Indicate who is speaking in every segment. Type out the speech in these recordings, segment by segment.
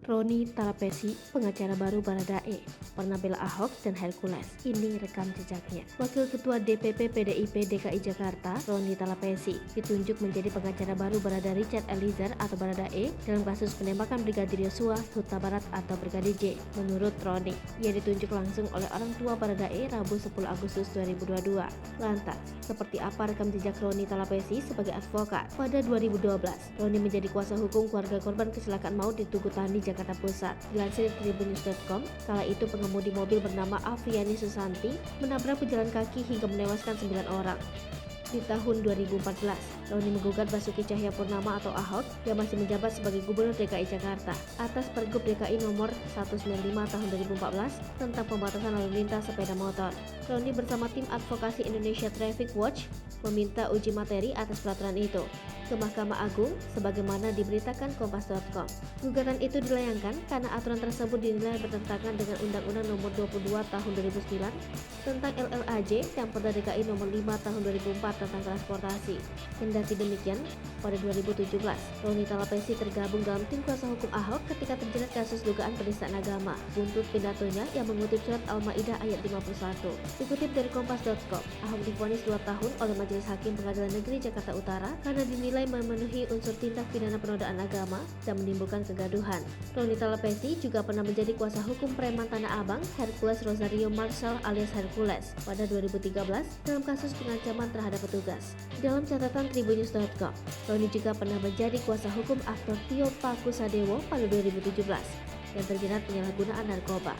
Speaker 1: Roni Talapesi, pengacara baru Baradae, pernah bela Ahok dan Hercules. Ini rekam jejaknya. Wakil Ketua DPP PDIP DKI Jakarta, Roni Talapesi, ditunjuk menjadi pengacara baru Barada Richard Eliezer atau Baradae dalam kasus penembakan Brigadir Yosua Huta Barat atau Brigadir J. Menurut Roni, ia ditunjuk langsung oleh orang tua Baradae Rabu 10 Agustus 2022. Lantas, seperti apa rekam jejak Roni Talapesi sebagai advokat? Pada 2012, Roni menjadi kuasa hukum keluarga korban kecelakaan maut di Tugu Tani, Jakarta Pusat. Dilansir tribunnews.com, kala itu pengemudi mobil bernama Afriani Susanti menabrak pejalan kaki hingga menewaskan 9 orang. Di tahun 2014, Roni menggugat Basuki Cahayapurnama atau Ahok yang masih menjabat sebagai Gubernur DKI Jakarta atas Pergub DKI nomor 195 tahun 2014 tentang pembatasan lalu lintas sepeda motor. Roni bersama tim advokasi Indonesia Traffic Watch meminta uji materi atas peraturan itu ke Mahkamah Agung sebagaimana diberitakan Kompas.com. Gugatan itu dilayangkan karena aturan tersebut dinilai bertentangan dengan Undang-Undang Nomor 22 Tahun 2009 tentang LLAJ dan Perda DKI Nomor 5 Tahun 2004 tentang transportasi. Kendati demikian, pada 2017, Roni Talapesi tergabung dalam tim kuasa hukum Ahok ketika terjerat kasus dugaan penistaan agama. Buntut pidatonya yang mengutip surat Al-Maidah ayat 51. Dikutip dari Kompas.com, Ahok divonis 2 tahun oleh Majelis Hakim Pengadilan Negeri Jakarta Utara karena dinilai memenuhi unsur tindak pidana penodaan agama dan menimbulkan kegaduhan. Roni Talapesi juga pernah menjadi kuasa hukum preman Tanah Abang Hercules Rosario Marshall alias Hercules pada 2013 dalam kasus pengancaman terhadap petugas. Dalam catatan tribunnews.com, Roni juga pernah menjadi kuasa hukum aktor Tio Pakusadewo pada 2017 yang terjerat penyalahgunaan narkoba.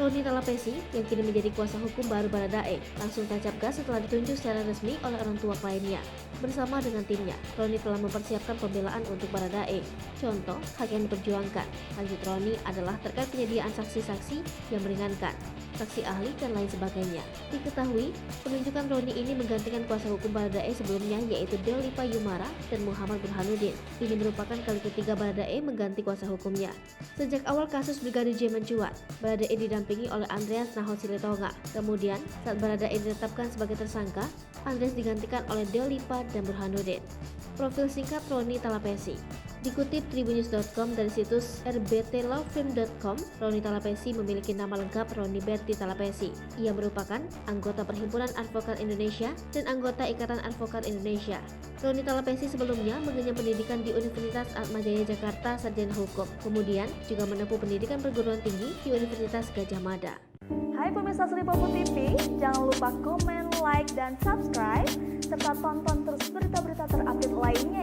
Speaker 1: Roni Talapesi yang kini menjadi kuasa hukum baru Baradae langsung tancap gas setelah ditunjuk secara resmi oleh orang tua kliennya. Bersama dengan timnya, Roni telah mempersiapkan pembelaan untuk Baradae. Contoh hak yang diperjuangkan, lanjut Roni adalah terkait penyediaan saksi-saksi yang meringankan, saksi ahli dan lain sebagainya. Diketahui, penunjukan Roni ini menggantikan kuasa hukum Baradae sebelumnya yaitu Delipa Yumara dan Muhammad Burhanuddin. Ini merupakan kali ketiga Baradae mengganti kuasa hukumnya. Sejak awal kasus Brigadir J mencuat, Baradae didampingi oleh Andreas Nahot Siretonga. Kemudian, saat Baradae ditetapkan sebagai tersangka, Andreas digantikan oleh Delipa dan Burhanuddin. Profil singkat Roni Talapesi. Dikutip tribunnews.com dari situs rbtlawfirm.com, Roni Talapesi memiliki nama lengkap Roni Berti Talapesi. Ia merupakan anggota Perhimpunan Advokat Indonesia dan anggota Ikatan Advokat Indonesia. Roni Talapesi sebelumnya mengenyam pendidikan di Universitas Atmajaya Jakarta Sarjana Hukum. Kemudian juga menempuh pendidikan perguruan tinggi di Universitas Gadjah Mada.
Speaker 2: Hai pemirsa Sri Popo TV, jangan lupa komen, like, dan subscribe, serta tonton terus berita-berita terupdate lainnya